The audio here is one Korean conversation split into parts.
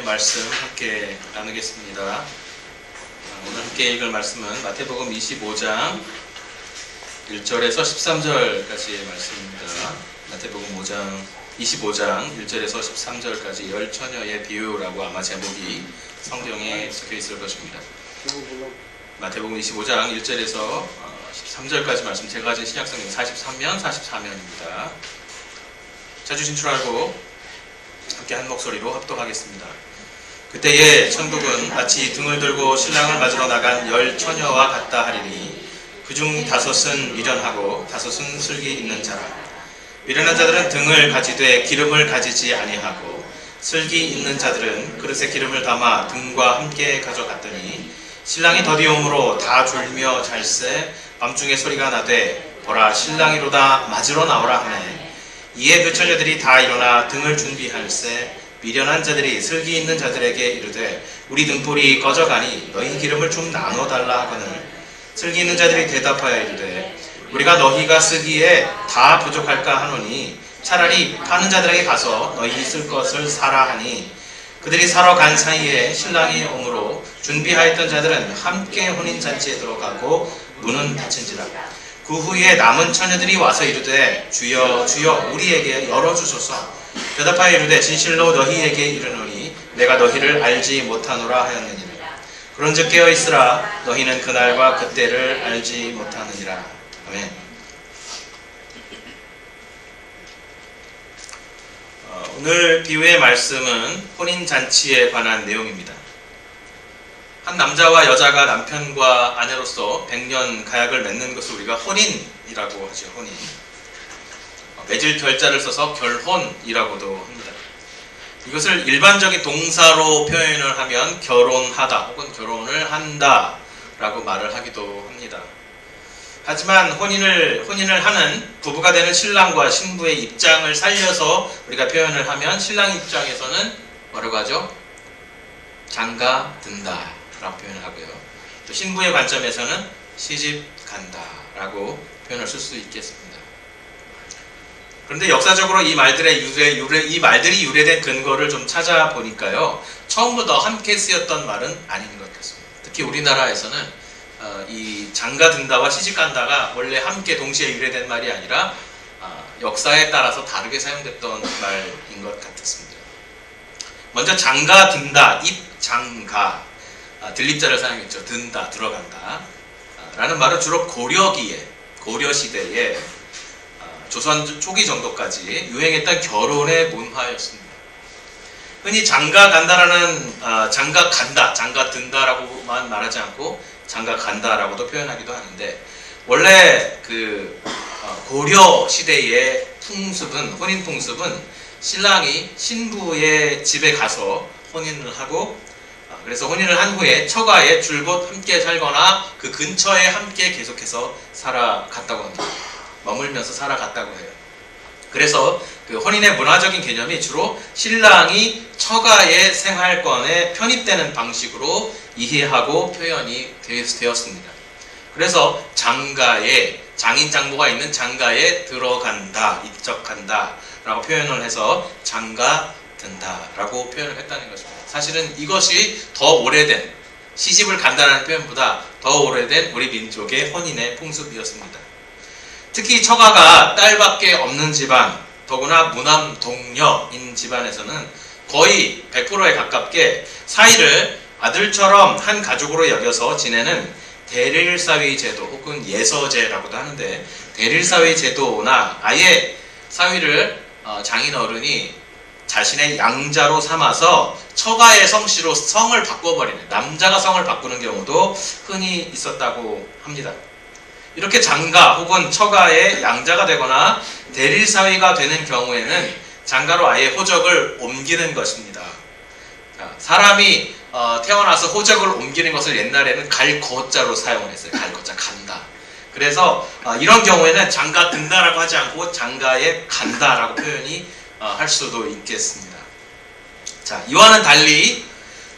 말씀 함께 나누겠습니다. 오늘 함께 읽을 말씀은 마태복음 25장 1절에서 13절까지의 말씀입니다. 마태복음 25장 1절에서 13절까지 열 처녀의 비유라고 아마 제목이 성경에 적혀 있을 것입니다. 마태복음 25장 1절에서 13절까지 말씀, 제가 가진 신약성경 44면입니다. 자주 진출하고 함께 한 목소리로 합독하겠습니다. 그때에 천국은 마치 등을 들고 신랑을 맞으러 나간 열 처녀와 같다 하리니 그중 다섯은 미련하고 다섯은 슬기 있는 자라. 미련한 자들은 등을 가지되 기름을 가지지 아니하고 슬기 있는 자들은 그릇에 기름을 담아 등과 함께 가져갔더니 신랑이 더디움으로 다 졸며 잘새 밤중에 소리가 나되 보라 신랑이로다 맞으러 나오라 하네. 이에 그 처녀들이 다 일어나 등을 준비할세 미련한 자들이 슬기 있는 자들에게 이르되 우리 등불이 꺼져가니 너희 기름을 좀 나눠달라 하거늘 슬기 있는 자들이 대답하여 이르되 우리가 너희가 쓰기에 다 부족할까 하노니 차라리 파는 자들에게 가서 너희 쓸 것을 사라 하니 그들이 사러 간 사이에 신랑이 오므로 준비하였던 자들은 함께 혼인잔치에 들어가고 문은 닫힌지라. 그 후에 남은 처녀들이 와서 이르되 주여 주여 우리에게 열어주소서. 대답하여 이르되 진실로 너희에게 이르노니 내가 너희를 알지 못하노라 하였느니라. 그런즉 깨어있으라 너희는 그날과 그때를 알지 못하느니라. 아멘. 오늘 비유의 말씀은 혼인잔치에 관한 내용입니다. 한 남자와 여자가 남편과 아내로서 100년 가약을 맺는 것을 우리가 혼인이라고 하죠. 혼인. 맺을 결자를 써서 결혼이라고도 합니다. 이것을 일반적인 동사로 표현을 하면 결혼하다 혹은 결혼을 한다 라고 말을 하기도 합니다. 하지만 혼인을 하는 부부가 되는 신랑과 신부의 입장을 살려서 우리가 표현을 하면 신랑 입장에서는 뭐라고 하죠? 장가 든다 라고 표현을 하고요. 또 신부의 관점에서는 시집 간다 라고 표현을 쓸 수 있겠습니다. 그런데 역사적으로 이 말들이 유래된 근거를 좀 찾아보니까요, 처음부터 함께 쓰였던 말은 아닌 것 같습니다. 특히 우리나라에서는 이 장가 든다와 시집 간다가 원래 함께 동시에 유래된 말이 아니라 역사에 따라서 다르게 사용됐던 말인 것 같았습니다. 먼저 장가 든다, 입장가, 들립자를 사용했죠. 든다, 들어간다 라는 말은 주로 고려시대에 조선 초기 정도까지 유행했던 결혼의 문화였습니다. 흔히 장가 간다라는 장가 간다, 장가 든다라고만 말하지 않고 장가 간다라고도 표현하기도 하는데, 원래 그 고려 시대의 풍습은, 혼인 풍습은 신랑이 신부의 집에 가서 혼인을 하고, 그래서 혼인을 한 후에 처가에 줄곧 함께 살거나 그 근처에 함께 계속해서 살아갔다고 합니다. 머물면서 살아갔다고 해요. 그래서 그 혼인의 문화적인 개념이 주로 신랑이 처가의 생활권에 편입되는 방식으로 이해하고 표현이 되었습니다. 그래서 장가에, 장인 장모가 있는 장가에 들어간다, 입적한다 라고 표현을 해서 장가 든다 라고 표현을 했다는 것입니다. 사실은 이것이 더 오래된, 시집을 간다는 표현보다 더 오래된 우리 민족의 혼인의 풍습이었습니다. 특히 처가가 딸밖에 없는 집안, 더구나 무남동녀인 집안에서는 거의 100%에 가깝게 사위를 아들처럼 한 가족으로 여겨서 지내는 대릴사위 제도 혹은 예서제라고도 하는데, 대릴사위 제도나 아예 사위를 장인어른이 자신의 양자로 삼아서 처가의 성씨로 성을 바꿔버리는, 남자가 성을 바꾸는 경우도 흔히 있었다고 합니다. 이렇게 장가 혹은 처가의 양자가 되거나 대릴사위가 되는 경우에는 장가로 아예 호적을 옮기는 것입니다. 사람이 태어나서 호적을 옮기는 것을 옛날에는 갈거자로 사용을 했어요. 갈거자, 간다. 그래서 이런 경우에는 장가 든다라고 하지 않고 장가에 간다라고 표현이 할 수도 있겠습니다. 자, 이와는 달리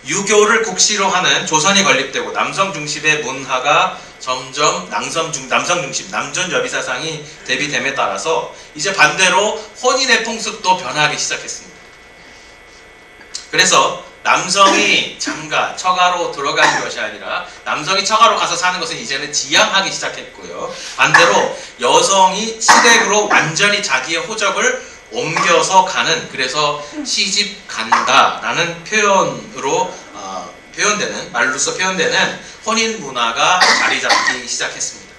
유교를 국시로 하는 조선이 건립되고 남성 중심의 문화가 점점 남성 중심, 남존 여비 사상이 대비됨에 따라서 이제 반대로 혼인의 풍습도 변하기 시작했습니다. 그래서 남성이 장가, 처가로 들어가는 것이 아니라 남성이 처가로 가서 사는 것은 이제는 지양하기 시작했고요. 반대로 여성이 시댁으로 완전히 자기의 호적을 옮겨서 가는, 그래서 시집 간다라는 표현으로 표현되는, 말로써 표현되는 혼인 문화가 자리 잡기 시작했습니다.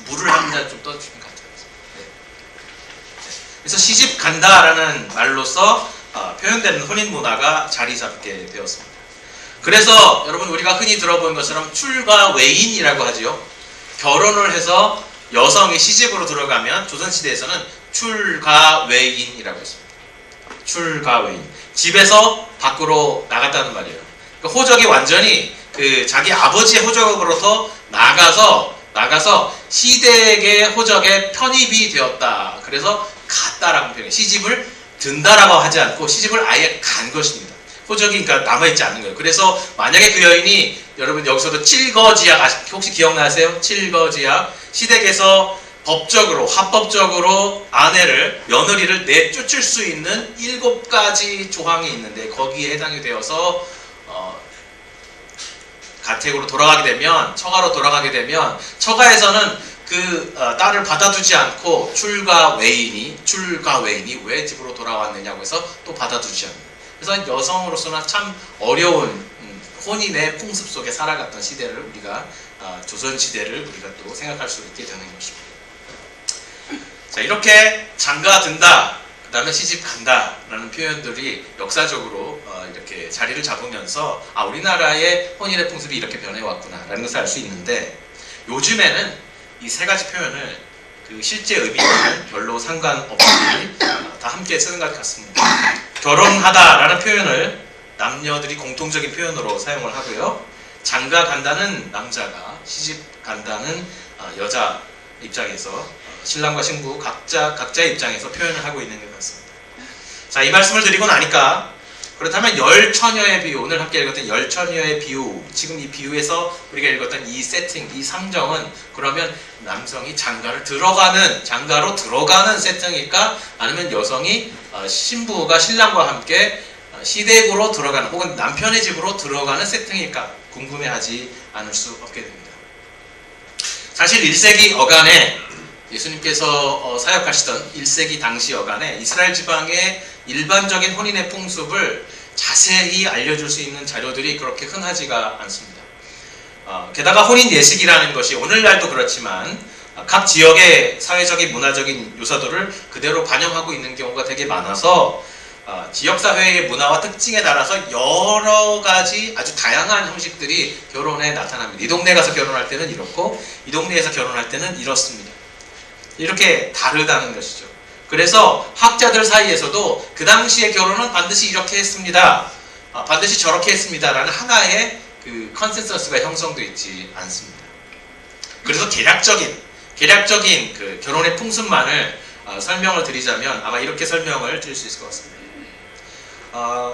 물을 한 잔 좀 떠주시면 감사하겠습니다. 네. 그래서 시집 간다라는 말로써 표현되는 혼인 문화가 자리 잡게 되었습니다. 그래서 여러분 우리가 흔히 들어본 것처럼 출가 외인이라고 하지요. 결혼을 해서 여성이 시집으로 들어가면 조선시대에서는 출가 외인이라고 했습니다. 출가 외인. 집에서 밖으로 나갔다는 말이에요. 그러니까 호적이 완전히 자기 아버지의 호적으로부터 나가서 시댁의 호적에 편입이 되었다. 그래서 갔다라고 표현해요. 시집을 든다라고 하지 않고 시집을 아예 간 것입니다. 호적이 그러니까 남아있지 않는 거예요. 그래서 만약에 그 여인이, 여러분 여기서도 칠거지약 혹시 기억나세요? 칠거지약. 시댁에서 법적으로, 합법적으로 며느리를 내쫓을 수 있는 7가지 조항이 있는데 거기에 해당이 되어서 가택으로 돌아가게 되면, 처가로 돌아가게 되면 처가에서는 딸을 받아두지 않고 출가 외인이 왜 집으로 돌아왔느냐고 해서 또 받아두지 않는. 그래서 여성으로서는 참 어려운 혼인의 풍습 속에 살아갔던 시대를 우리가 조선 시대를 우리가 또 생각할 수 있게 되는 것입니다. 자, 이렇게 장가 든다, 그 다음에 시집 간다라는 표현들이 역사적으로 이렇게 자리를 잡으면서 우리나라의 혼인의 풍습이 이렇게 변해왔구나라는 것을 알 수 있는데, 요즘에는 이 3가지 표현을 실제 의미와는 별로 상관없이 다 함께 쓰는 것 같습니다. 결혼하다라는 표현을 남녀들이 공통적인 표현으로 사용을 하고요. 장가 간다는 남자가, 시집 간다는 여자 입장에서, 신랑과 신부 각자의 입장에서 표현을 하고 있는 것 같습니다. 자, 이 말씀을 드리고 나니까, 그렇다면 열처녀의 비유, 오늘 함께 읽었던 열처녀의 비유, 지금 이 비유에서 우리가 읽었던 이 세팅, 이 상정은 그러면 남성이 장가로 들어가는 세팅일까? 아니면 여성이 신부가 신랑과 함께 시댁으로 들어가는, 혹은 남편의 집으로 들어가는 세팅일까? 궁금해하지 않을 수 없게 됩니다. 사실 1세기 어간에 예수님께서 사역하시던 1세기 당시 어간에 이스라엘 지방의 일반적인 혼인의 풍습을 자세히 알려줄 수 있는 자료들이 그렇게 흔하지가 않습니다. 게다가 혼인 예식이라는 것이 오늘날도 그렇지만 각 지역의 사회적인 문화적인 요소들을 그대로 반영하고 있는 경우가 되게 많아서 지역사회의 문화와 특징에 따라서 여러 가지 아주 다양한 형식들이 결혼에 나타납니다. 이 동네 가서 결혼할 때는 이렇고 이 동네에서 결혼할 때는 이렇습니다. 이렇게 다르다는 것이죠. 그래서 학자들 사이에서도 그 당시의 결혼은 반드시 이렇게 했습니다, 반드시 저렇게 했습니다 라는 하나의 컨센서스가 형성되어 있지 않습니다. 그래서 대략적인 그 결혼의 풍습만을 설명을 드리자면 아마 이렇게 설명을 드릴 수 있을 것 같습니다.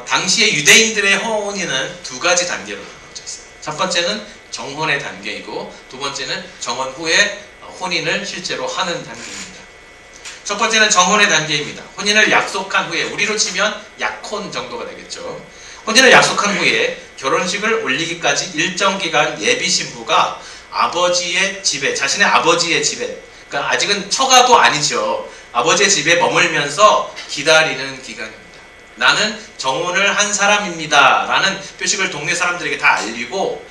당시의 유대인들의 혼인은 2가지 단계로 나눠져 있어요. 첫 번째는 정혼의 단계이고, 두 번째는 정혼 후에 혼인을 실제로 하는 단계입니다. 첫 번째는 정혼의 단계입니다. 혼인을 약속한 후에, 우리로 치면 약혼 정도가 되겠죠. 혼인을 약속한 후에 결혼식을 올리기까지 일정 기간 예비 신부가 아버지의 집에, 자신의 아버지의 집에, 그러니까 아직은 처가도 아니죠, 아버지의 집에 머물면서 기다리는 기간입니다. 나는 정혼을 한 사람입니다 라는 표식을 동네 사람들에게 다 알리고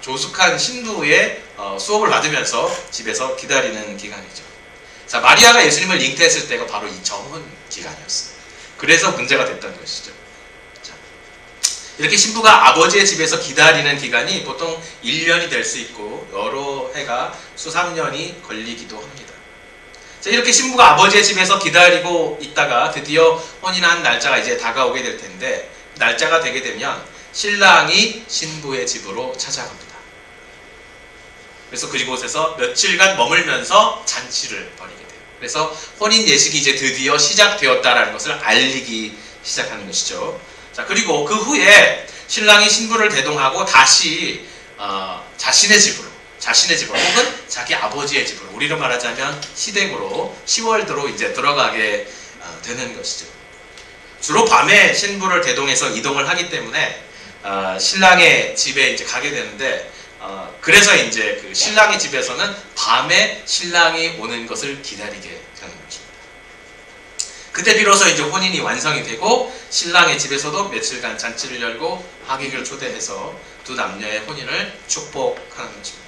조숙한 신부의 수업을 받으면서 집에서 기다리는 기간이죠. 자, 마리아가 예수님을 잉태했을 때가 바로 이 정혼 기간이었어요. 그래서 문제가 됐던 것이죠. 자, 이렇게 신부가 아버지의 집에서 기다리는 기간이 보통 1년이 될 수 있고 여러 해가 수삼 년이 걸리기도 합니다. 자, 이렇게 신부가 아버지의 집에서 기다리고 있다가 드디어 혼인한 날짜가 이제 다가오게 될 텐데, 날짜가 되게 되면 신랑이 신부의 집으로 찾아갑니다. 그래서 그곳에서 며칠간 머물면서 잔치를 벌이게 돼요. 그래서 혼인 예식이 이제 드디어 시작되었다라는 것을 알리기 시작하는 것이죠. 자, 그리고 그 후에 신랑이 신부를 대동하고 다시 자신의 집으로 혹은 자기 아버지의 집으로, 우리로 말하자면 시댁으로, 시월드로 이제 들어가게 되는 것이죠. 주로 밤에 신부를 대동해서 이동을 하기 때문에 신랑의 집에 이제 가게 되는데 그래서 이제 그 신랑의 집에서는 밤에 신랑이 오는 것을 기다리게 되는 것입니다. 그때 비로소 이제 혼인이 완성이 되고 신랑의 집에서도 며칠간 잔치를 열고 하객을 초대해서 두 남녀의 혼인을 축복하는 것입니다.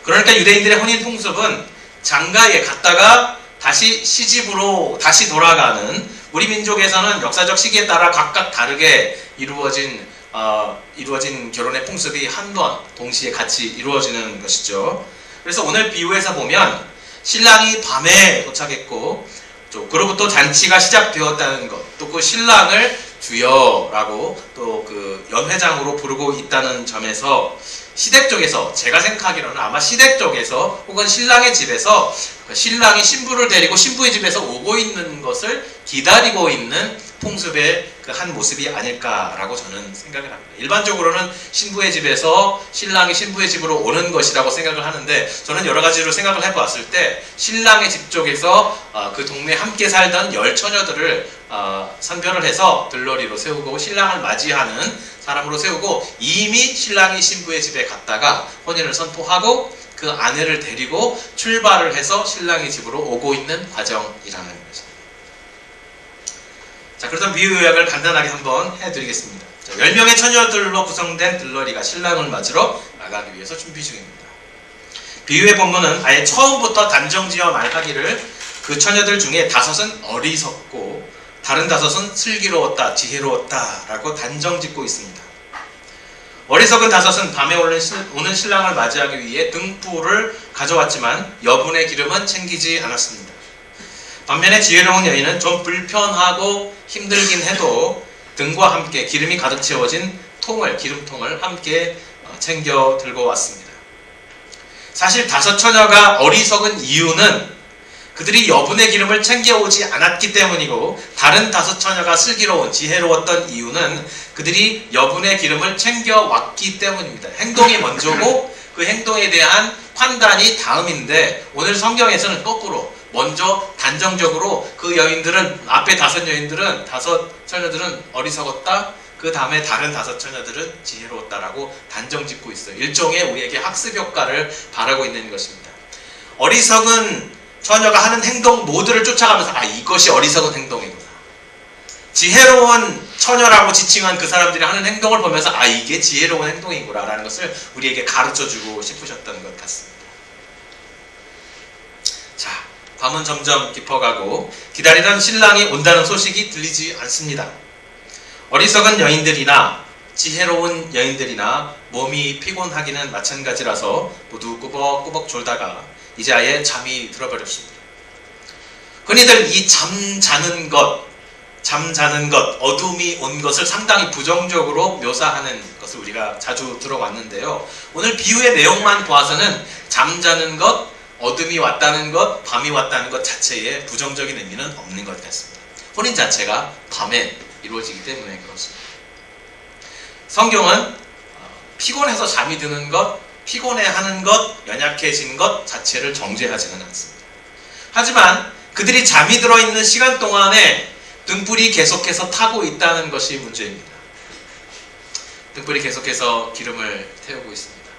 그러니까 유대인들의 혼인 풍습은 장가에 갔다가 다시 시집으로 다시 돌아가는, 우리 민족에서는 역사적 시기에 따라 각각 다르게 이루어진 결혼의 풍습이 한 번 동시에 같이 이루어지는 것이죠. 그래서 오늘 비유에서 보면 신랑이 밤에 도착했고 그로부터 잔치가 시작되었다는 것, 또 그 신랑을 주여라고 또 그 연회장으로 부르고 있다는 점에서 시댁 쪽에서, 제가 생각하기로는 아마 시댁 쪽에서 혹은 신랑의 집에서 신랑이 신부를 데리고 신부의 집에서 오고 있는 것을 기다리고 있는 풍습의 그 한 모습이 아닐까라고 저는 생각을 합니다. 일반적으로는 신부의 집에서 신랑이 신부의 집으로 오는 것이라고 생각을 하는데, 저는 여러 가지로 생각을 해보았을 때 신랑의 집 쪽에서 그 동네에 함께 살던 10처녀들을 선별을 해서 들러리로 세우고 신랑을 맞이하는 사람으로 세우고, 이미 신랑이 신부의 집에 갔다가 혼인을 선포하고 그 아내를 데리고 출발을 해서 신랑의 집으로 오고 있는 과정이라는 것입니다. 자, 그렇다면 비유 요약을 간단하게 한번 해드리겠습니다. 10명의 처녀들로 구성된 들러리가 신랑을 맞으러 나가기 위해서 준비 중입니다. 비유의 본문은 아예 처음부터 단정지어 말하기를 그 처녀들 중에 5은 어리석고 다른 5은 슬기로웠다, 지혜로웠다 라고 단정짓고 있습니다. 어리석은 5은 밤에 오는 신랑을 맞이하기 위해 등불을 가져왔지만 여분의 기름은 챙기지 않았습니다. 반면에 지혜로운 여인은 좀 불편하고 힘들긴 해도 등과 함께 기름이 가득 채워진 기름통을 함께 챙겨 들고 왔습니다. 사실 5처녀가 어리석은 이유는 그들이 여분의 기름을 챙겨오지 않았기 때문이고, 다른 5처녀가 슬기로운, 지혜로웠던 이유는 그들이 여분의 기름을 챙겨왔기 때문입니다. 행동이 먼저고 그 행동에 대한 판단이 다음인데, 오늘 성경에서는 거꾸로 먼저 단정적으로 그 여인들은, 앞에 5처녀들은 어리석었다, 그 다음에 다른 5처녀들은 지혜로웠다라고 단정짓고 있어요. 일종의 우리에게 학습 효과를 바라고 있는 것입니다. 어리석은 처녀가 하는 행동 모두를 쫓아가면서 이것이 어리석은 행동이구나, 지혜로운 처녀라고 지칭한 그 사람들이 하는 행동을 보면서 이게 지혜로운 행동이구나 라는 것을 우리에게 가르쳐주고 싶으셨던 것 같습니다. 자, 밤은 점점 깊어가고 기다리던 신랑이 온다는 소식이 들리지 않습니다. 어리석은 여인들이나 지혜로운 여인들이나 몸이 피곤하기는 마찬가지라서 모두 꾸벅꾸벅 졸다가 이제 아예 잠이 들어버렸습니다. 흔히들 이 잠자는 것, 어둠이 온 것을 상당히 부정적으로 묘사하는 것을 우리가 자주 들어왔는데요. 오늘 비유의 내용만 보아서는 잠자는 것, 어둠이 왔다는 것, 밤이 왔다는 것 자체에 부정적인 의미는 없는 것 같습니다. 혼인 자체가 밤에 이루어지기 때문에 그렇습니다. 성경은 피곤해서 잠이 드는 것, 피곤해하는 것, 연약해진 것 자체를 정죄하지는 않습니다. 하지만 그들이 잠이 들어있는 시간 동안에 등불이 계속해서 타고 있다는 것이 문제입니다. 등불이 계속해서 기름을 태우고 있습니다.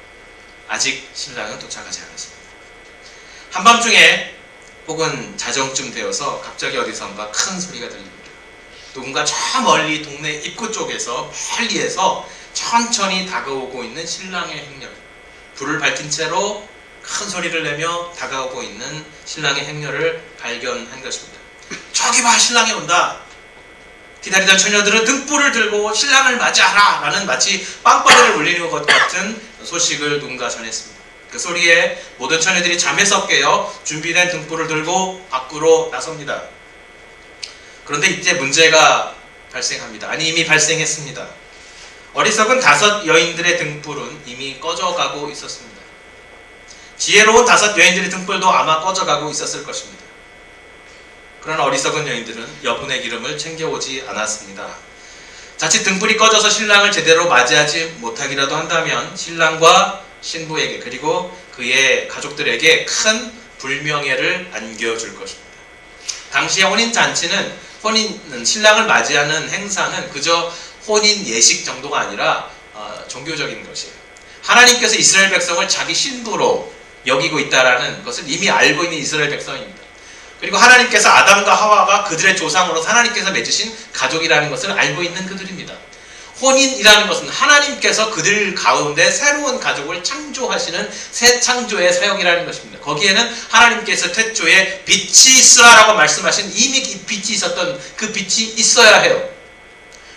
아직 신랑은 도착하지 않았습니다. 한밤중에 혹은 자정쯤 되어서 갑자기 어디선가 큰 소리가 들립니다. 누군가 저 멀리 동네 입구 쪽에서 멀리에서 천천히 다가오고 있는 신랑의 행렬, 불을 밝힌 채로 큰 소리를 내며 다가오고 있는 신랑의 행렬을 발견한 것입니다. 저기 봐, 신랑이 온다. 기다리던 처녀들은 등불을 들고 신랑을 맞이하라 라는 마치 빵빠레를 울리는 것 같은 소식을 누군가 전했습니다. 그 소리에 모든 처녀들이 잠에서 깨어 준비된 등불을 들고 밖으로 나섭니다. 그런데 이제 문제가 발생합니다. 이미 발생했습니다. 어리석은 5 여인들의 등불은 이미 꺼져가고 있었습니다. 지혜로운 5 여인들의 등불도 아마 꺼져가고 있었을 것입니다. 그러나 어리석은 여인들은 여분의 기름을 챙겨오지 않았습니다. 자칫 등불이 꺼져서 신랑을 제대로 맞이하지 못하기라도 한다면 신랑과 신부에게 그리고 그의 가족들에게 큰 불명예를 안겨줄 것입니다. 당시의 신랑을 맞이하는 행사는 그저 혼인 예식 정도가 아니라 종교적인 것이에요. 하나님께서 이스라엘 백성을 자기 신부로 여기고 있다라는 것을 이미 알고 있는 이스라엘 백성입니다. 그리고 하나님께서 아담과 하와가 그들의 조상으로 하나님께서 맺으신 가족이라는 것을 알고 있는 그들입니다. 혼인이라는 것은 하나님께서 그들 가운데 새로운 가족을 창조하시는 새 창조의 사역이라는 것입니다. 거기에는 하나님께서 태초에 빛이 있으라라고 말씀하신 이미 빛이 있었던 그 빛이 있어야 해요.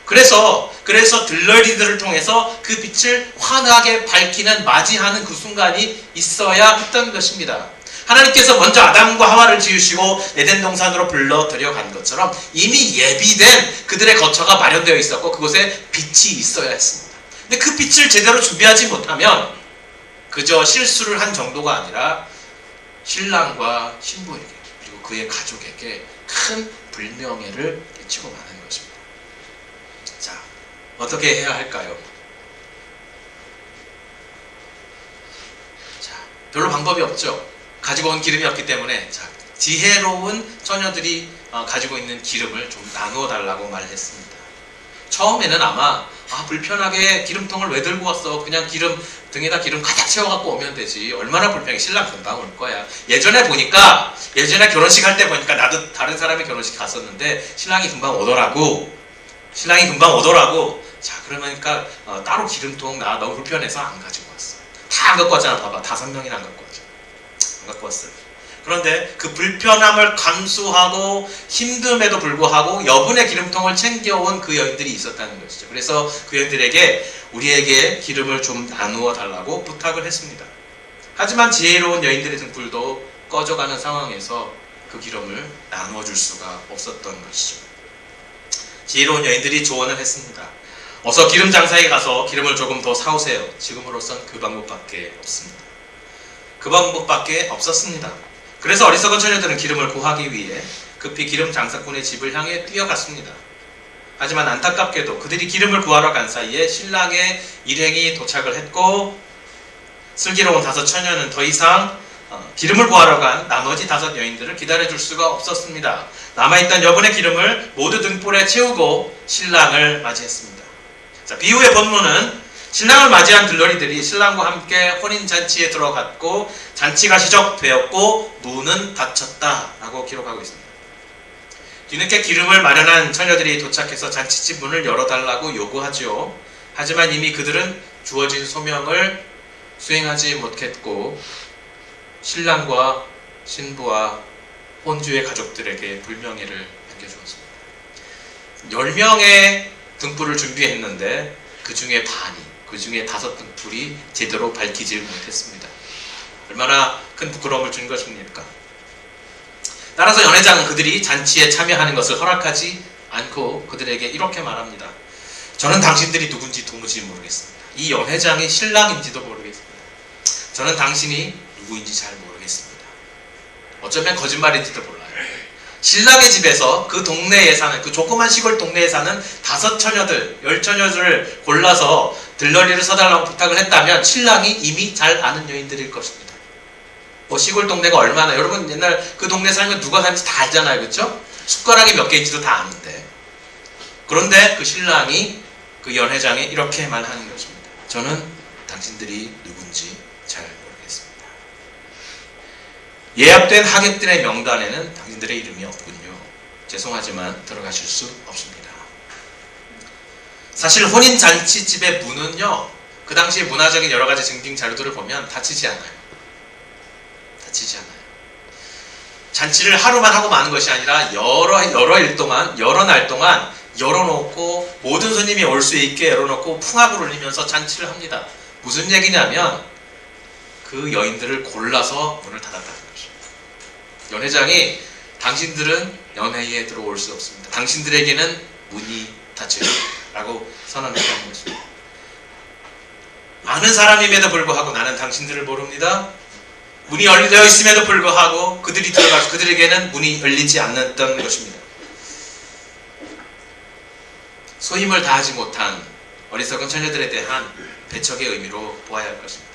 그래서 들러리들을 통해서 그 빛을 환하게 밝히는 맞이하는 그 순간이 있어야 했던 것입니다. 하나님께서 먼저 아담과 하와를 지으시고 에덴 동산으로 불러 들여간 것처럼 이미 예비된 그들의 거처가 마련되어 있었고 그곳에 빛이 있어야 했습니다. 근데 그 빛을 제대로 준비하지 못하면 그저 실수를 한 정도가 아니라 신랑과 신부에게 그리고 그의 가족에게 큰 불명예를 끼치고 마는 것입니다. 자, 어떻게 해야 할까요? 자, 별로 방법이 없죠. 가지고 온 기름이 없기 때문에 지혜로운 처녀들이 가지고 있는 기름을 좀 나누어 달라고 말했습니다. 처음에는 아마 불편하게 기름통을 왜 들고 왔어? 그냥 등에다 기름 가득 채워갖고 오면 되지. 얼마나 불편해. 신랑 금방 올 거야. 예전에 결혼식 할 때 보니까 나도 다른 사람의 결혼식 갔었는데 신랑이 금방 오더라고. 자, 그러니까 따로 기름통 나 너무 불편해서 안 가지고 왔어. 다 안 갖고 왔잖아. 봐봐. 5명이나 안 갖고 왔죠. 안 갖고 왔어요. 그런데 그 불편함을 감수하고 힘듦에도 불구하고 여분의 기름통을 챙겨온 그 여인들이 있었다는 것이죠. 그래서 그 여인들에게 우리에게 기름을 좀 나누어 달라고 부탁을 했습니다. 하지만 지혜로운 여인들의 등불도 꺼져가는 상황에서 그 기름을 나누어 줄 수가 없었던 것이죠. 지혜로운 여인들이 조언을 했습니다. 어서 기름 장사에 가서 기름을 조금 더 사오세요. 지금으로선 그 방법밖에 없습니다. 그 방법밖에 없었습니다. 그래서 어리석은 처녀들은 기름을 구하기 위해 급히 기름 장사꾼의 집을 향해 뛰어갔습니다. 하지만 안타깝게도 그들이 기름을 구하러 간 사이에 신랑의 일행이 도착을 했고 슬기로운 5 처녀는 더 이상 기름을 구하러 간 나머지 5 여인들을 기다려줄 수가 없었습니다. 남아있던 여분의 기름을 모두 등불에 채우고 신랑을 맞이했습니다. 자, 비유의 본문은 신랑을 맞이한 들러리들이 신랑과 함께 혼인잔치에 들어갔고 잔치가 시작되었고 문은 닫혔다 라고 기록하고 있습니다. 뒤늦게 기름을 마련한 처녀들이 도착해서 잔치집 문을 열어달라고 요구하죠. 하지만 이미 그들은 주어진 소명을 수행하지 못했고 신랑과 신부와 혼주의 가족들에게 불명예를 안겨주었습니다. 10명의 등불을 준비했는데 그 중에 5 등불이 제대로 밝히지 못했습니다. 얼마나 큰 부끄러움을 준 것입니까? 따라서 연회장은 그들이 잔치에 참여하는 것을 허락하지 않고 그들에게 이렇게 말합니다. 저는 당신들이 누군지 도무지 모르겠습니다. 이 연회장이 신랑인지도 모르겠습니다. 저는 당신이 누구인지 잘 모르겠습니다. 어쩌면 거짓말인지도 몰라요. 신랑의 집에서 그 동네에 사는 그 조그만 시골 동네에 사는 5 처녀들, 10 처녀들을 골라서 들러리를 서달라고 부탁을 했다면 신랑이 이미 잘 아는 여인들일 것입니다. 시골 동네가 얼마나, 여러분 옛날 그 동네 살면 누가 사는지 다 알잖아요. 그렇죠? 숟가락이 몇 개인지도 다 아는데. 그런데 그 신랑이 그 연회장에 이렇게 말하는 것입니다. 저는 당신들이 누군지 잘 모르겠습니다. 예약된 하객들의 명단에는 당신들의 이름이 없군요. 죄송하지만 들어가실 수 없습니다. 사실 혼인잔치집의 문은요, 그 당시에 문화적인 여러 가지 증빙 자료들을 보면 닫히지 않아요. 잔치를 하루만 하고 마는 것이 아니라 여러 날 동안 열어놓고 모든 손님이 올 수 있게 열어놓고 풍악을 울리면서 잔치를 합니다. 무슨 얘기냐면 그 여인들을 골라서 문을 닫았다는 것입니다. 연회장이 당신들은 연회에 들어올 수 없습니다. 당신들에게는 문이 닫혀요 라고 선언했다는 것입니다. 아는 사람임에도 불구하고 나는 당신들을 모릅니다. 문이 열려 있음에도 불구하고 그들이 들어가서 그들에게는 문이 열리지 않았던 것입니다. 소임을 다하지 못한 어리석은 처녀들에 대한 배척의 의미로 보아야 할 것입니다.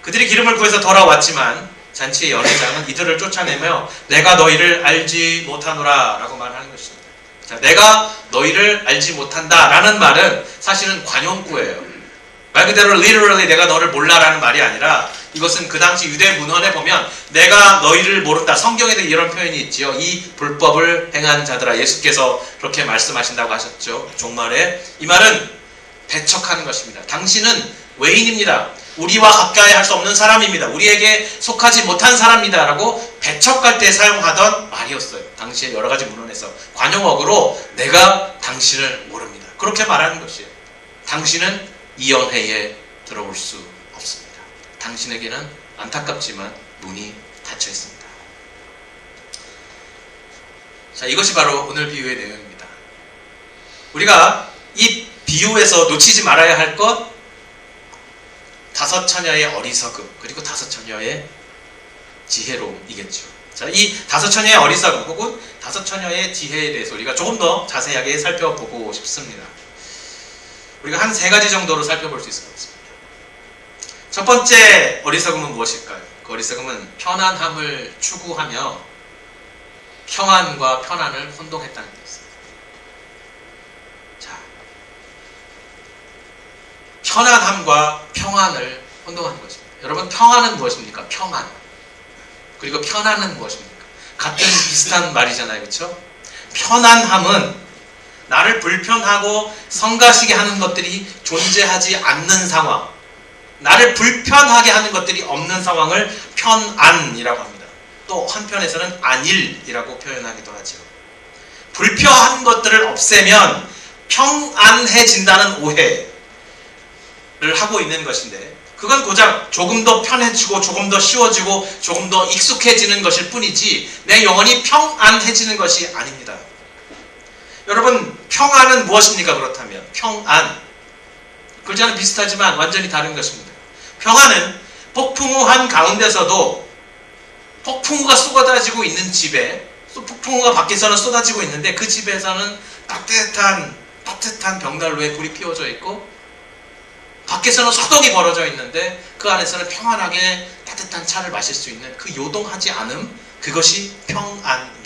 그들이 기름을 구해서 돌아왔지만 잔치의 연회장은 이들을 쫓아내며 내가 너희를 알지 못하노라 라고 말하는 것입니다. 자, 내가 너희를 알지 못한다 라는 말은 사실은 관용구예요. 말 그대로 literally 내가 너를 몰라라는 말이 아니라 이것은 그 당시 유대 문헌에 보면 내가 너희를 모른다. 성경에도 이런 표현이 있지요. 이 불법을 행한 자들아. 예수께서 그렇게 말씀하신다고 하셨죠. 종말에. 이 말은 배척하는 것입니다. 당신은 외인입니다. 우리와 가까이 할 수 없는 사람입니다. 우리에게 속하지 못한 사람입니다. 라고 배척할 때 사용하던 말이었어요. 당시의 여러 가지 문헌에서. 관용어구로 내가 당신을 모릅니다. 그렇게 말하는 것이에요. 당신은 이 연회에 들어올 수 없습니다. 당신에게는 안타깝지만 문이 닫혀 있습니다. 자, 이것이 바로 오늘 비유의 내용입니다. 우리가 이 비유에서 놓치지 말아야 할 것, 다섯 처녀의 어리석음, 그리고 다섯 처녀의 지혜로움이겠죠. 자, 이 다섯 처녀의 어리석음 혹은 다섯 처녀의 지혜에 대해서 우리가 조금 더 자세하게 살펴보고 싶습니다. 우리가 한 세 가지 정도로 살펴볼 수 있을 것 같습니다. 첫 번째 어리석음은 무엇일까요? 그 어리석음은 편안함을 추구하며 평안과 편안을 혼동했다는 것입니다. 자, 편안함과 평안을 혼동하는 것입니다. 여러분, 평안은 무엇입니까? 평안. 그리고 편안은 무엇입니까? 같은 비슷한 말이잖아요. 그렇죠? 편안함은 나를 불편하고 성가시게 하는 것들이 존재하지 않는 상황, 나를 불편하게 하는 것들이 없는 상황을 편안이라고 합니다. 또 한편에서는 안일이라고 표현하기도 하죠. 불편한 것들을 없애면 평안해진다는 오해를 하고 있는 것인데, 그건 고작 조금 더 편해지고 조금 더 쉬워지고 조금 더 익숙해지는 것일 뿐이지 내 영혼이 평안해지는 것이 아닙니다. 여러분, 평안은 무엇입니까? 그렇다면 평안, 글자는 비슷하지만 완전히 다른 것입니다. 평안은 폭풍우한 가운데서도 폭풍우가 쏟아지고 있는 집에, 폭풍우가 밖에서는 쏟아지고 있는데 그 집에서는 따뜻한 벽난로에 불이 피워져 있고 밖에서는 소독이 벌어져 있는데 그 안에서는 평안하게 따뜻한 차를 마실 수 있는 그 요동하지 않음, 그것이 평안입니다.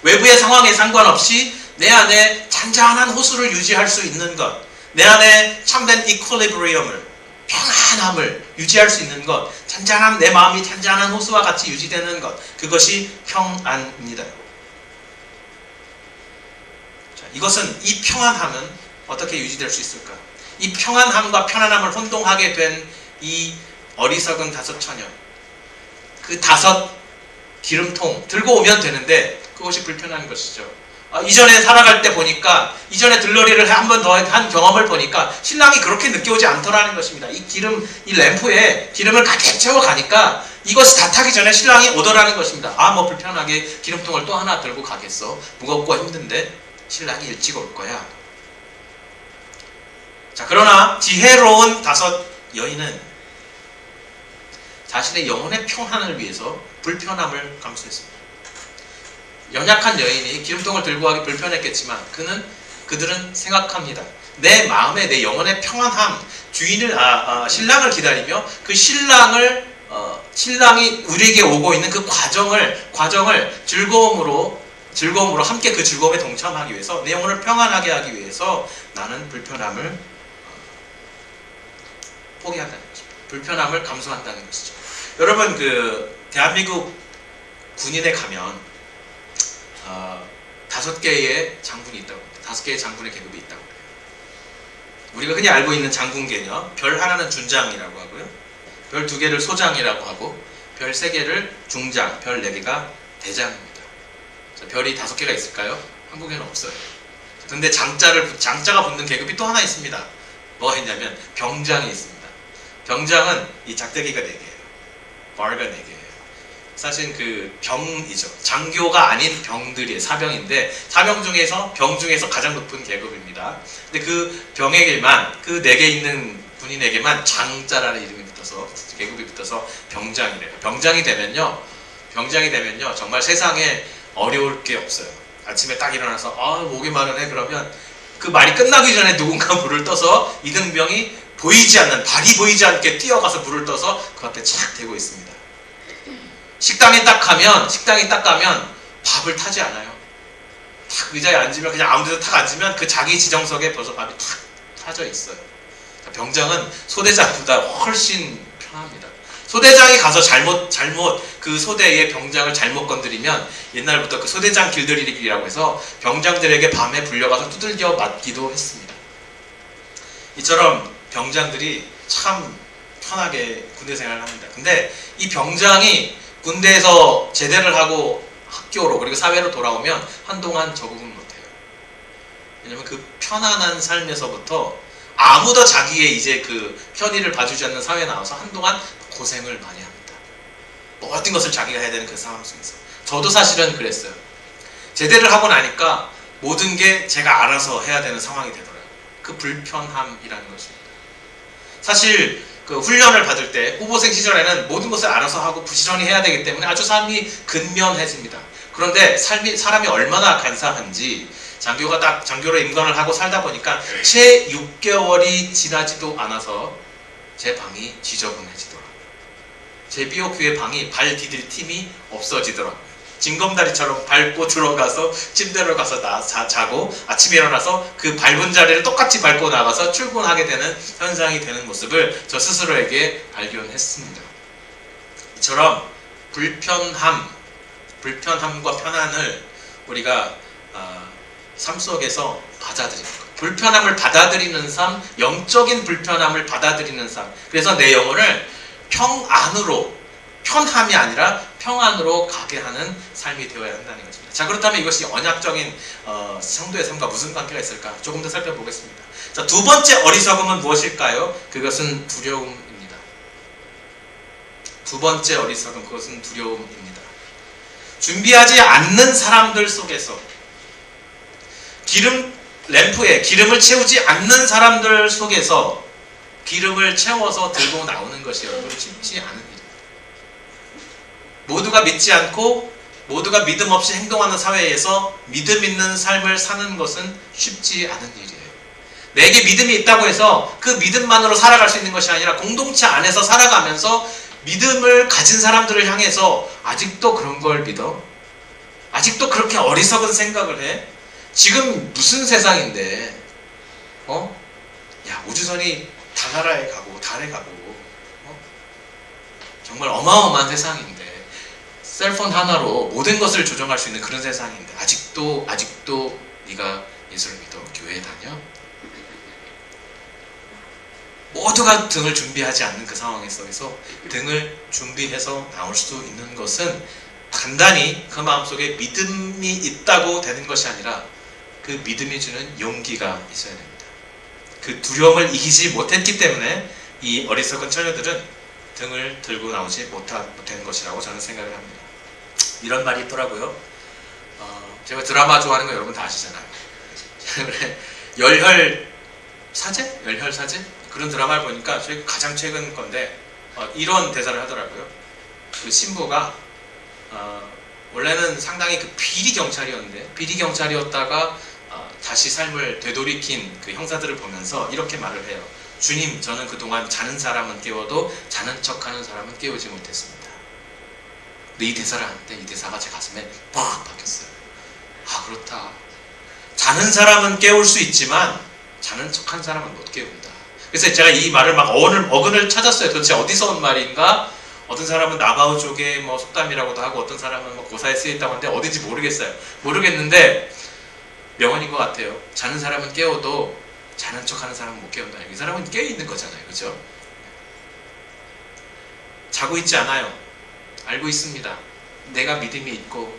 외부의 상황에 상관없이 내 안에 잔잔한 호수를 유지할 수 있는 것, 내 안에 참된 이퀄리브리엄을, 평안함을 유지할 수 있는 것, 잔잔한 내 마음이 잔잔한 호수와 같이 유지되는 것, 그것이 평안입니다. 자, 이것은, 이 평안함은 어떻게 유지될 수 있을까? 이 평안함과 편안함을 혼동하게 된 이 어리석은 다섯 처녀, 그 다섯 기름통 들고 오면 되는데 그것이 불편한 것이죠. 이전에 살아갈 때 보니까, 이전에 들러리를 한 번 더 한 경험을 보니까 신랑이 그렇게 늦게 오지 않더라는 것입니다. 이 램프에 기름을 가득 채워 가니까 이것이 다 타기 전에 신랑이 오더라는 것입니다. 뭐 불편하게 기름통을 또 하나 들고 가겠어. 무겁고 힘든데 신랑이 일찍 올 거야. 자, 그러나 지혜로운 다섯 여인은 자신의 영혼의 평안을 위해서 불편함을 감수했습니다. 연약한 여인이 기름통을 들고 가기 불편했겠지만 그들은 생각합니다. 내 마음에, 내 영혼의 평안함, 신랑을 기다리며 그 신랑이 우리에게 오고 있는 그 과정을 즐거움으로 함께 그 즐거움에 동참하기 위해서, 내 영혼을 평안하게 하기 위해서 나는 불편함을 포기한다는 것입니다. 불편함을 감수한다는 것이죠. 여러분, 대한민국 군인에 가면 5개의 장군이 있다고 합니다. 5개의 장군의 계급이 있다고 해요. 우리가 흔히 알고 있는 장군 개념, 별 하나는 준장이라고 하고요, 별 2개를 소장이라고 하고, 별 3개를 중장, 별 4개가 대장입니다. 자, 별이 5개가 있을까요? 한국에는 없어요. 근데 장자가 붙는 계급이 또 하나 있습니다. 뭐가 있냐면 병장이 있습니다. 병장은 이 작대기가 4개예요. 바가 4개예요. 사실 병이죠. 장교가 아닌 병들이에요. 사병인데, 사병 중에서, 병 중에서 가장 높은 계급입니다. 근데 그 병에게만, 그 4개 있는 군인에게만 장자라는 이름이 붙어서, 계급이 붙어서 병장이래요. 병장이 되면요, 정말 세상에 어려울 게 없어요. 아침에 딱 일어나서, 목이 마르네. 그러면 그 말이 끝나기 전에 누군가 불을 떠서 이등병이 보이지 않는, 발이 보이지 않게 뛰어가서 물을 떠서 그 앞에 착 대고 있습니다. 식당에 딱 가면 밥을 타지 않아요. 탁 의자에 앉으면, 그냥 아무 데서 탁 앉으면 그 자기 지정석에 벌써 밥이 탁 타져 있어요. 병장은 소대장보다 훨씬 편합니다. 소대장이 가서 잘못 그 소대의 병장을 잘못 건드리면 옛날부터 그 소대장 길들이기라고 해서 병장들에게 밤에 불려가서 두들겨 맞기도 했습니다. 이처럼 병장들이 참 편하게 군대 생활을 합니다. 근데 이 병장이 군대에서 제대를 하고 학교로 그리고 사회로 돌아오면 한동안 적응을 못해요. 왜냐면 그 편안한 삶에서부터 아무도 자기의 이제 그 편의를 봐주지 않는 사회에 나와서 한동안 고생을 많이 합니다. 모든 것을 자기가 해야 되는 그 상황 속에서. 저도 사실은 그랬어요. 제대를 하고 나니까 모든 게 제가 알아서 해야 되는 상황이 되더라고요. 그 불편함이라는 것입니다. 사실 그 훈련을 받을 때 후보생 시절에는 모든 것을 알아서 하고 부지런히 해야 되기 때문에 아주 삶이 근면해집니다. 그런데 사람이 얼마나 간사한지 장교로 임관을 하고 살다 보니까 채 6개월이 지나지도 않아서 제 방이 지저분해지더라고요. 제 BOQ의 방이 발 디딜 틈이 없어지더라고요. 징검다리처럼 밟고 들어가서 침대로 가서 자고 아침에 일어나서 그 밟은 자리를 똑같이 밟고 나가서 출근하게 되는 현상이 되는 모습을 저 스스로에게 발견했습니다. 이처럼 불편함과 편안을 우리가 삶 속에서 받아들이는 것. 불편함을 받아들이는 삶, 영적인 불편함을 받아들이는 삶. 그래서 내 영혼을 편함이 아니라 평안으로 가게 하는 삶이 되어야 한다는 것입니다. 자, 그렇다면 이것이 언약적인 성도의 삶과 무슨 관계가 있을까? 조금 더 살펴보겠습니다. 자, 두 번째 어리석음은 무엇일까요? 그것은 두려움입니다. 두 번째 어리석음, 그것은 두려움입니다. 준비하지 않는 사람들 속에서 램프에 기름을 채우지 않는 사람들 속에서 기름을 채워서 들고 나오는 것이 여러분 쉽지 않은 일입니다. 모두가 믿지 않고 모두가 믿음 없이 행동하는 사회에서 믿음 있는 삶을 사는 것은 쉽지 않은 일이에요. 내게 믿음이 있다고 해서 그 믿음만으로 살아갈 수 있는 것이 아니라 공동체 안에서 살아가면서 믿음을 가진 사람들을 향해서 아직도 그런 걸 믿어? 아직도 그렇게 어리석은 생각을 해? 지금 무슨 세상인데 야, 우주선이 달나라에 가고 달에 가고 정말 어마어마한 세상인데 셀폰 하나로 모든 것을 조정할 수 있는 그런 세상인데 아직도 네가 예수를 믿어? 교회에 다녀? 모두가 등을 준비하지 않는 그 상황 속에서 등을 준비해서 나올 수 있는 것은 단단히 그 마음속에 믿음이 있다고 되는 것이 아니라 그 믿음이 주는 용기가 있어야 됩니다. 그 두려움을 이기지 못했기 때문에 이 어리석은 처녀들은 등을 들고 나오지 못한 것이라고 저는 생각을 합니다. 이런 말이 있더라고요. 제가 드라마 좋아하는 거 여러분 다 아시잖아요. 열혈사제? 그런 드라마를 보니까 저희 가장 최근 건데 이런 대사를 하더라고요. 그 신부가 원래는 상당히 그 비리 경찰이었다가 다시 삶을 되돌이킨 그 형사들을 보면서 이렇게 말을 해요. 주님, 저는 그동안 자는 사람은 깨워도 자는 척하는 사람은 깨우지 못했습니다. 근데 이 대사를 하는데 이 대사가 제 가슴에 빡 박혔어요. 아, 그렇다. 자는 사람은 깨울 수 있지만 자는 척한 사람은 못 깨운다. 그래서 제가 이 말을 막 어근을 찾았어요. 도대체 어디서 온 말인가? 어떤 사람은 나바우 쪽의 속담이라고도 하고 어떤 사람은 고사에 쓰여있다고 하는데 어딘지 모르겠는데 명언인 것 같아요. 자는 사람은 깨워도 자는 척하는 사람은 못 깨운다. 이 사람은 깨어있는 거잖아요. 그죠? 자고 있지 않아요. 알고 있습니다. 내가 믿음이 있고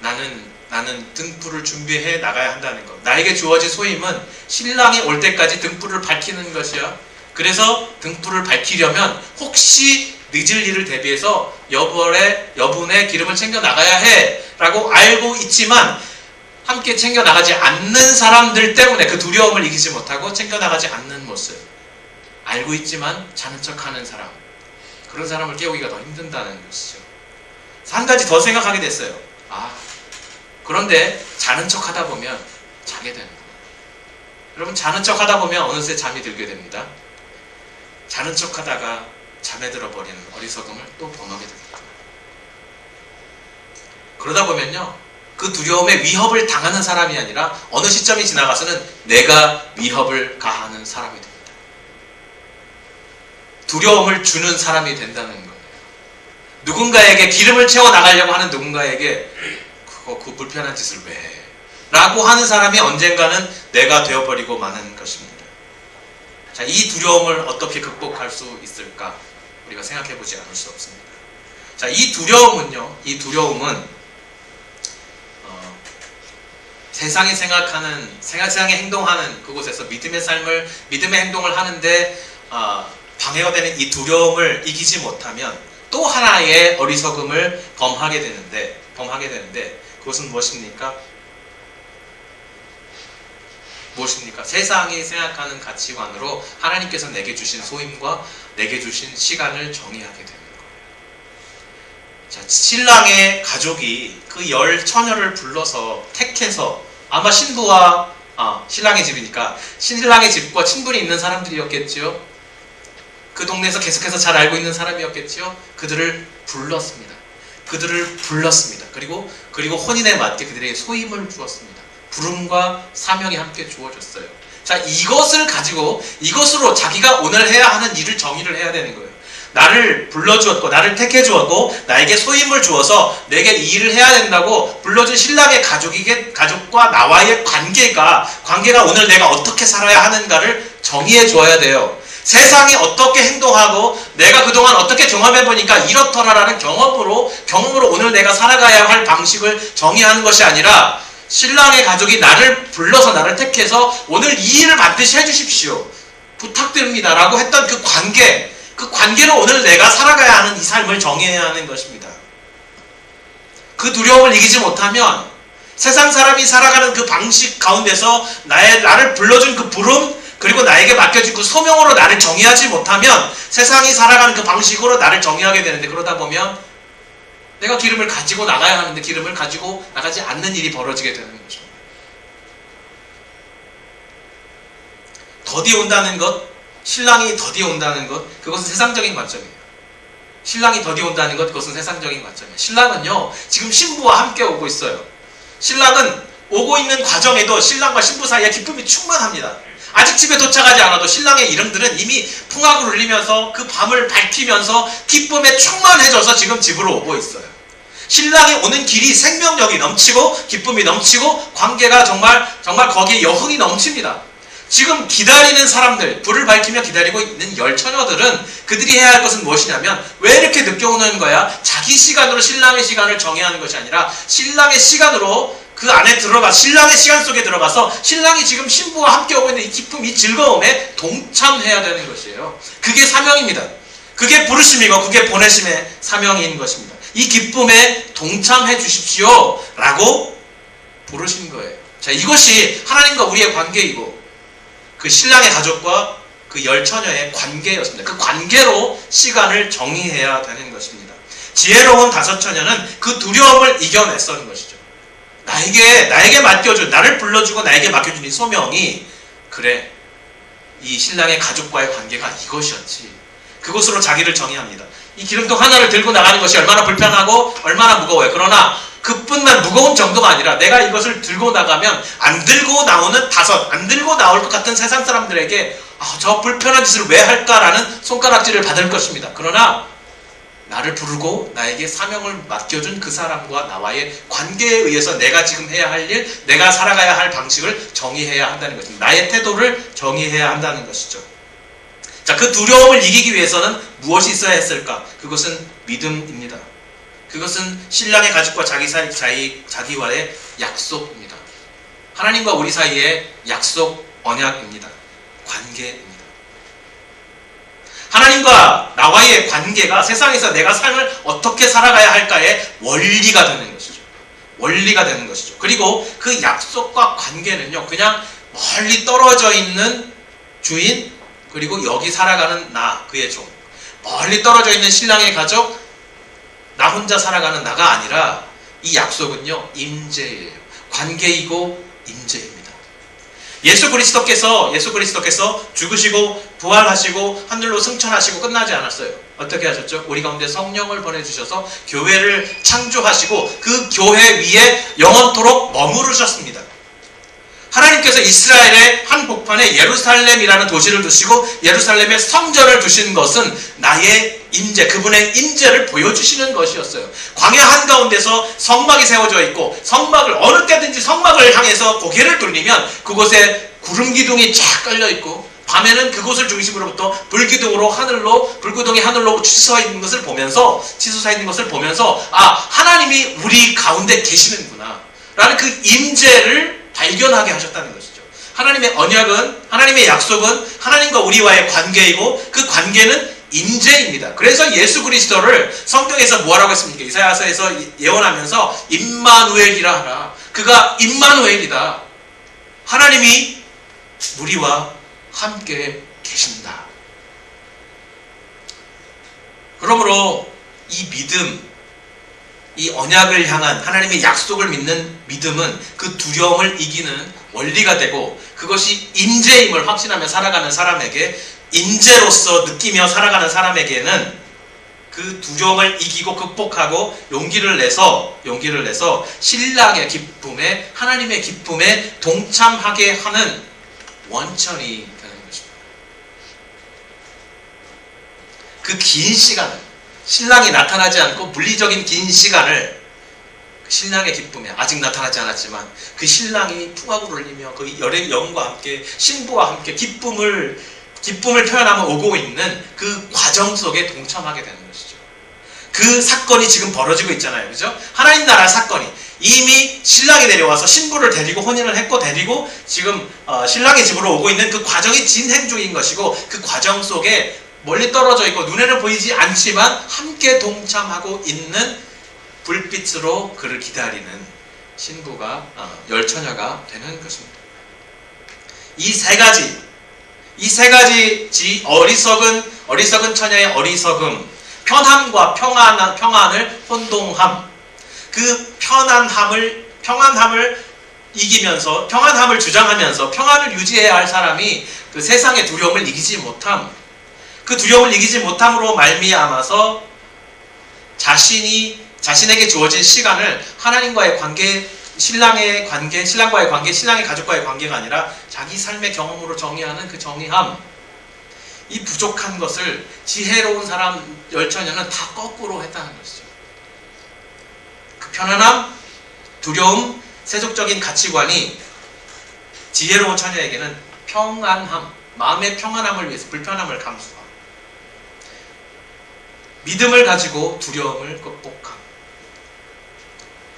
나는 등불을 준비해 나가야 한다는 것. 나에게 주어진 소임은 신랑이 올 때까지 등불을 밝히는 것이야. 그래서 등불을 밝히려면 혹시 늦을 일을 대비해서 여분의 기름을 챙겨 나가야 해 라고 알고 있지만 함께 챙겨 나가지 않는 사람들 때문에 그 두려움을 이기지 못하고 챙겨 나가지 않는 모습, 알고 있지만 자는 척하는 사람, 그런 사람을 깨우기가 더 힘든다는 것이죠. 한 가지 더 생각하게 됐어요. 그런데 자는 척 하다 보면 자게 되는 거예요. 여러분, 자는 척 하다 보면 어느새 잠이 들게 됩니다. 자는 척하다가 잠에 들어버리는 어리석음을 또 범하게 됩니다. 그러다 보면요, 그 두려움에 위협을 당하는 사람이 아니라 어느 시점이 지나가서는 내가 위협을 가하는 사람이 됩니다. 두려움을 주는 사람이 된다는 거예요. 누군가에게 기름을 채워 나가려고 하는 누군가에게 그 불편한 짓을 왜 해? 라고 하는 사람이 언젠가는 내가 되어버리고 마는 것입니다. 자, 이 두려움을 어떻게 극복할 수 있을까? 우리가 생각해보지 않을 수 없습니다. 자, 이 두려움은 세상이 생각하는, 세상에 행동하는 그곳에서 믿음의 행동을 하는데 방해가 되는 이 두려움을 이기지 못하면 또 하나의 어리석음을 범하게 되는데 그것은 무엇입니까? 세상이 생각하는 가치관으로 하나님께서 내게 주신 소임과 내게 주신 시간을 정의하게 되는 거예요. 자, 신랑의 가족이 그 10처녀를 불러서 택해서 아마 신부와 신랑의 집이니까 신랑의 집과 친분이 있는 사람들이었겠지요. 그 동네에서 계속해서 잘 알고 있는 사람이었겠지요. 그들을 불렀습니다. 그리고 혼인에 맞게 그들에게 소임을 주었습니다. 부름과 사명이 함께 주어졌어요. 자, 이것으로 자기가 오늘 해야 하는 일을 정의를 해야 되는 거예요. 나를 불러주었고 나를 택해 주었고 나에게 소임을 주어서 내게 이 일을 해야 된다고 불러준 신랑의 가족과 나와의 관계가 오늘 내가 어떻게 살아야 하는가를 정의해 주어야 돼요. 세상이 어떻게 행동하고 내가 그동안 어떻게 경험해보니까 이렇더라라는 경험으로 오늘 내가 살아가야 할 방식을 정의하는 것이 아니라 신랑의 가족이 나를 불러서 나를 택해서 오늘 이 일을 반드시 해주십시오. 부탁드립니다. 라고 했던 그 관계로 오늘 내가 살아가야 하는 이 삶을 정의해야 하는 것입니다. 그 두려움을 이기지 못하면 세상 사람이 살아가는 그 방식 가운데서 나를 불러준 그 부름 그리고 나에게 맡겨진 그 소명으로 나를 정의하지 못하면 세상이 살아가는 그 방식으로 나를 정의하게 되는데 그러다 보면 내가 기름을 가지고 나가야 하는데 기름을 가지고 나가지 않는 일이 벌어지게 되는 거죠. 더디 온다는 것, 신랑이 더디 온다는 것, 그것은 세상적인 관점이에요. 신랑이 더디 온다는 것, 그것은 세상적인 관점이에요. 신랑은요, 지금 신부와 함께 오고 있어요. 신랑은 오고 있는 과정에도 신랑과 신부 사이에 기쁨이 충만합니다. 아직 집에 도착하지 않아도 신랑의 이름들은 이미 풍악을 울리면서 그 밤을 밝히면서 기쁨에 충만해져서 지금 집으로 오고 있어요. 신랑이 오는 길이 생명력이 넘치고 기쁨이 넘치고 관계가 정말 거기에 여흥이 넘칩니다. 지금 기다리는 사람들, 불을 밝히며 기다리고 있는 10처녀들은 그들이 해야 할 것은 무엇이냐면 왜 이렇게 늦게 오는 거야? 자기 시간으로 신랑의 시간을 정의하는 것이 아니라 신랑의 시간으로 그 안에 신랑의 시간 속에 들어가서 신랑이 지금 신부와 함께 오고 있는 이 기쁨, 이 즐거움에 동참해야 되는 것이에요. 그게 사명입니다. 그게 부르심이고 그게 보내심의 사명인 것입니다. 이 기쁨에 동참해 주십시오 라고 부르신 거예요. 자, 이것이 하나님과 우리의 관계이고 그 신랑의 가족과 그 10처녀의 관계였습니다. 그 관계로 시간을 정의해야 되는 것입니다. 지혜로운 5처녀는 그 두려움을 이겨냈었는 것이죠. 나에게 맡겨준, 나를 불러주고 나에게 맡겨준 이 소명이 그래, 이 신랑의 가족과의 관계가 이것이었지. 그것으로 자기를 정의합니다. 이 기름통 하나를 들고 나가는 것이 얼마나 불편하고 얼마나 무거워요. 그러나 그뿐만 무거운 정도가 아니라 내가 이것을 들고 나가면 안 들고 나올 것 같은 세상 사람들에게 저 불편한 짓을 왜 할까라는 손가락질을 받을 것입니다. 그러나 나를 부르고 나에게 사명을 맡겨준 그 사람과 나와의 관계에 의해서 내가 지금 해야 할 일, 내가 살아가야 할 방식을 정의해야 한다는 것입니다. 나의 태도를 정의해야 한다는 것이죠. 자, 그 두려움을 이기기 위해서는 무엇이 있어야 했을까? 그것은 믿음입니다. 그것은 신랑의 가족과 자기와의 약속입니다. 하나님과 우리 사이의 약속, 언약입니다. 관계입니다. 하나님과 나와의 관계가 세상에서 내가 삶을 어떻게 살아가야 할까의 원리가 되는 것이죠. 원리가 되는 것이죠. 그리고 그 약속과 관계는요, 그냥 멀리 떨어져 있는 주인, 그리고 여기 살아가는 나, 그의 종, 멀리 떨어져 있는 신랑의 가족, 나 혼자 살아가는 나가 아니라 이 약속은요, 임재예요. 관계이고 임재입니다. 예수 그리스도께서 죽으시고 부활하시고 하늘로 승천하시고 끝나지 않았어요. 어떻게 하셨죠? 우리 가운데 성령을 보내주셔서 교회를 창조하시고 그 교회 위에 영원토록 머무르셨습니다. 하나님께서 이스라엘의 한 복판에 예루살렘이라는 도시를 두시고 예루살렘에 성전을 두신 것은 나의 임재, 그분의 임재를 보여주시는 것이었어요. 광야 한가운데서 성막이 세워져 있고 성막을 어느 때든지 성막을 향해서 고개를 돌리면 그곳에 구름 기둥이 쫙 깔려 있고 밤에는 그곳을 중심으로부터 불기둥이 하늘로 치솟아 있는 것을 보면서 하나님이 우리 가운데 계시는구나 라는 그 임재를 발견하게 하셨다는 것이죠. 하나님의 언약은, 하나님의 약속은 하나님과 우리와의 관계이고 그 관계는 임재입니다. 그래서 예수 그리스도를 성경에서 뭐라고 했습니까? 이사야서에서 예언하면서 임마누엘이라 하라. 그가 임마누엘이다. 하나님이 우리와 함께 계신다. 그러므로 이 믿음, 이 언약을 향한 하나님의 약속을 믿는 믿음은 그 두려움을 이기는 원리가 되고 그것이 임재임을 확신하며 살아가는 사람에게, 임재로서 느끼며 살아가는 사람에게는 그 두려움을 이기고 극복하고 용기를 내서 신랑의 기쁨에, 하나님의 기쁨에 동참하게 하는 원천이 되는 것입니다. 그 긴 시간을, 신랑이 나타나지 않고 물리적인 긴 시간을 신랑의 기쁨에, 아직 나타나지 않았지만 그 신랑이 풍악을 울리며 그 영과 함께 신부와 함께 기쁨을 표현하며 오고 있는 그 과정 속에 동참하게 되는 것이죠. 그 사건이 지금 벌어지고 있잖아요. 그죠? 하나님 나라 사건이 이미 신랑이 내려와서 신부를 데리고 혼인을 했고 데리고 지금 신랑의 집으로 오고 있는 그 과정이 진행 중인 것이고 그 과정 속에 멀리 떨어져 있고 눈에는 보이지 않지만 함께 동참하고 있는 불빛으로 그를 기다리는 신부가, 열처녀가 되는 것입니다. 이 세 가지 어리석은 처녀의 어리석음, 편함과 평안을 혼동함, 그 평안함을 이기면서, 평안함을 주장하면서 평안을 유지해야 할 사람이 그 세상의 두려움을 이기지 못함, 그 두려움을 이기지 못함으로 말미암아서 자신에게 주어진 시간을 하나님과의 관계, 신랑과의 관계, 신랑의 가족과의 관계가 아니라 자기 삶의 경험으로 정의하는 그 정의함, 이 부족한 것을 지혜로운 사람 열처녀는 다 거꾸로 했다는 것이죠. 그 편안함, 두려움, 세속적인 가치관이 지혜로운 처녀에게는 평안함, 마음의 평안함을 위해서 불편함을 감수함, 믿음을 가지고 두려움을 극복함,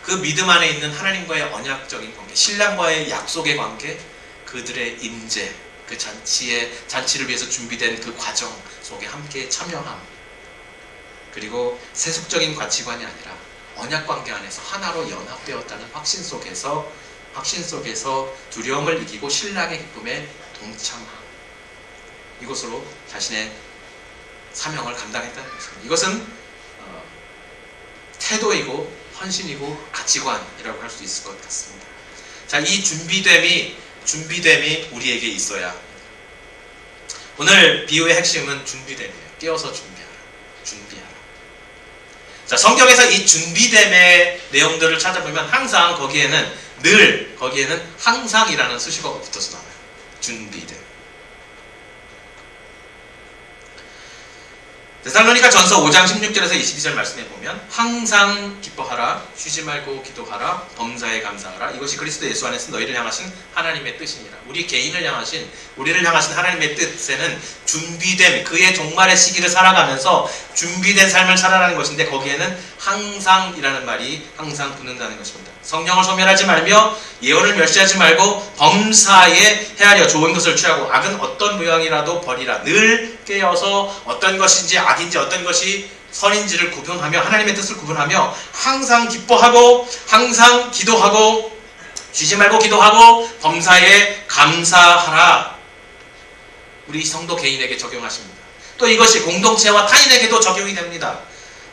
그 믿음 안에 있는 하나님과의 언약적인 관계, 신랑과의 약속의 관계, 그들의 임재, 그 잔치를 위해서 준비된 그 과정 속에 함께 참여함, 그리고 세속적인 가치관이 아니라 언약 관계 안에서 하나로 연합되었다는 확신 속에서 두려움을 이기고 신랑의 기쁨에 동참함, 이것으로 자신의 사명을 감당했다는 것입니다. 이것은 태도이고 헌신이고 가치관이라고 할 수 있을 것 같습니다. 자, 이 준비됨이 우리에게 있어야 합니다. 오늘 비유의 핵심은 준비됨이에요. 깨어서 준비하라. 자, 성경에서 이 준비됨의 내용들을 찾아보면 항상 거기에는 항상이라는 수식어가 붙어서 나와요. 준비됨. 데살로니가 전서 5장 16절에서 22절 말씀해 보면 항상 기뻐하라, 쉬지 말고 기도하라, 범사에 감사하라. 이것이 그리스도 예수 안에서 너희를 향하신 하나님의 뜻이니라. 우리를 향하신 하나님의 뜻에는 준비됨, 그의 종말의 시기를 살아가면서 준비된 삶을 살아가는 것인데 거기에는 항상이라는 말이 항상 붙는다는 것입니다. 성령을 소멸하지 말며 예언을 멸시하지 말고 범사에 헤아려 좋은 것을 취하고 악은 어떤 모양이라도 버리라. 늘 깨어서 어떤 것인지 악인지 어떤 것이 선인지를 구분하며 하나님의 뜻을 구분하며 항상 기뻐하고 항상 기도하고 쉬지 말고 기도하고 범사에 감사하라. 우리 성도 개인에게 적용하십니다. 또 이것이 공동체와 타인에게도 적용이 됩니다.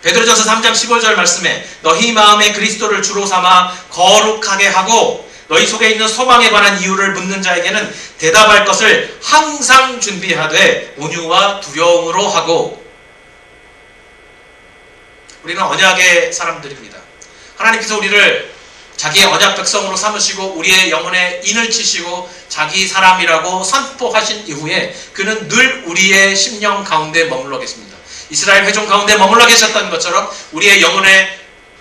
베드로전서 3장 15절 말씀에 너희 마음에 그리스도를 주로 삼아 거룩하게 하고 너희 속에 있는 소망에 관한 이유를 묻는 자에게는 대답할 것을 항상 준비하되 온유와 두려움으로 하고. 우리는 언약의 사람들입니다. 하나님께서 우리를 자기의 언약 백성으로 삼으시고 우리의 영혼에 인을 치시고 자기 사람이라고 선포하신 이후에 그는 늘 우리의 심령 가운데 머물러 계십니다. 이스라엘 회중 가운데 머물러 계셨던 것처럼 우리의 영혼의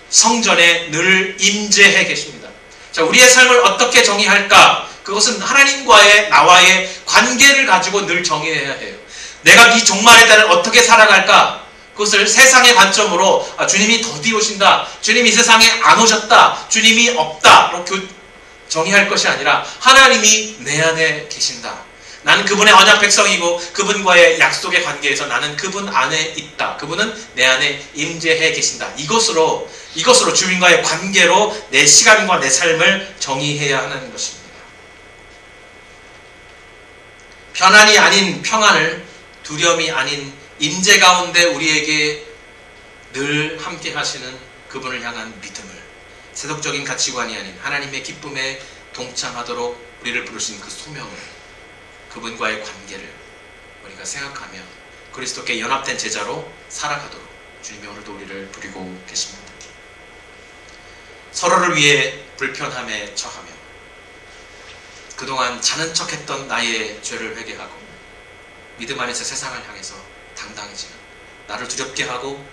성전에 늘 임재해 계십니다. 자, 우리의 삶을 어떻게 정의할까? 그것은 하나님과의 나와의 관계를 가지고 늘 정의해야 해요. 내가 이 종말의 때를 어떻게 살아갈까? 그것을 세상의 관점으로 주님이 더디 오신다, 주님이 세상에 안 오셨다, 주님이 없다 이렇게 정의할 것이 아니라 하나님이 내 안에 계신다. 나는 그분의 언약 백성이고 그분과의 약속의 관계에서 나는 그분 안에 있다. 그분은 내 안에 임재해 계신다. 이것으로 주님과의 관계로 내 시간과 내 삶을 정의해야 하는 것입니다. 편안이 아닌 평안을, 두려움이 아닌 임재 가운데 우리에게 늘 함께 하시는 그분을 향한 믿음을, 세속적인 가치관이 아닌 하나님의 기쁨에 동참하도록 우리를 부르신 그 소명을, 그분과의 관계를 우리가 생각하며 그리스도께 연합된 제자로 살아가도록 주님이 오늘도 우리를 부리고 계십니다. 서로를 위해 불편함에 처하며 그동안 자는 척했던 나의 죄를 회개하고 믿음 안에서 세상을 향해서 당당해지는, 나를 두렵게 하고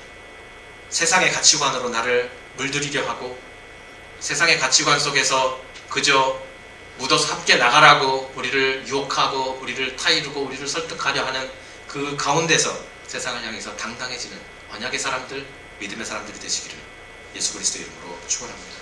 세상의 가치관으로 나를 물들이려 하고 세상의 가치관 속에서 그저 묻어서 함께 나가라고 우리를 유혹하고 우리를 타이르고 우리를 설득하려 하는 그 가운데서 세상을 향해서 당당해지는 언약의 사람들, 믿음의 사람들이 되시기를 예수 그리스도의 이름으로 축원합니다.